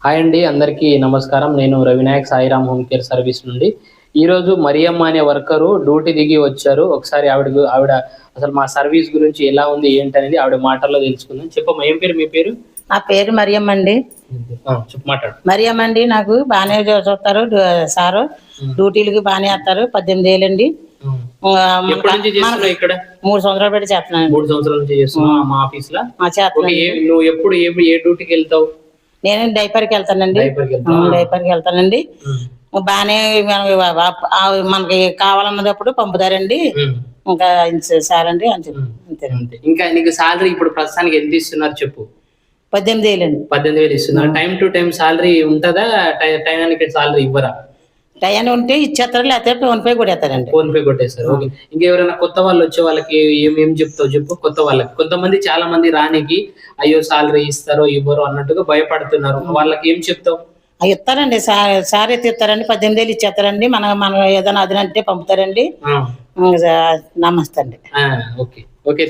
Hi అండి, అందరికీ నమస్కారం. నేను Ravinayak Sairam home care service నుండి. ఈరోజు మరియమ్మ అనే వర్కరు డ్యూటీ దిగి వచ్చారు. ఒకసారి ఆవిడ అసలు మా సర్వీస్ గురించి ఎలా ఉంది ఏంటనేది ఆవిడ మాటల్లో తెలుసుకుందాం. చెప్పమ్మా, ఏం పేరు మీ పేరు? నా పేరు మరియమ్మ అండి. చెప్పు, మాట్లాడు. మరియమ్మ అండి. నాకు బాగానే చూస్తారు సారు, డ్యూటీలకి బాగానే వేస్తారు. 18 ఏళ్ళండి. ఎప్పటి నుంచి చేస్తున్నావు ఇక్కడ? 3 సంవత్సరాలు పెట్టి చేస్తున్నాను. 3 సంవత్సరాల నుంచి చేస్తున్నావు మా ఆఫీస్ లో? నువ్వు ఎప్పుడు ఏ డ్యూటీకి వెళ్తావు? నేను డైపర్కి వెళ్తానండి. డైపర్కి వెళ్తానండి. బాగానే మనకి కావాలన్నప్పుడు పంపుతారండి. ఇంకా సారండి అని చెప్పి. ఇంకా నీకు సాలరీ ఇప్పుడు ప్రస్తుతానికి ఎంత ఇస్తున్నారు చెప్పు? 18 ఏళ్ళండి. 18,000 ఇస్తున్నారు. టైం టు టైం సాలరీ ఉంటుందా? టైంకి సాలరీ ఇవ్వరా? టైం ఉంటే ఇచ్చేస్తారు, లేకపోతే ఫోన్పే కొట్టేస్తారండి. ఫోన్పే కొట్టేస్తారు. ఓకే. ఇంకెవరైనా కొత్త వాళ్ళు వచ్చే వాళ్ళకి ఏం చెప్తావు చెప్పు? కొత్త వాళ్ళకి, కొంతమంది చాలా మంది రానికి అయ్యో సాలరీ ఇస్తారో ఇవ్వరో అన్నట్టుగా భయపడుతున్నారు. వాళ్ళకి ఏం చెప్తావు? ఇస్తారండి, సార్ అయితే ఇస్తారండి. 18 ఏళ్ళు ఇచ్చేస్తారండి. మనం ఏదైనా అదినంటే పంపుతారండి. నమస్తే అండి. ఓకే.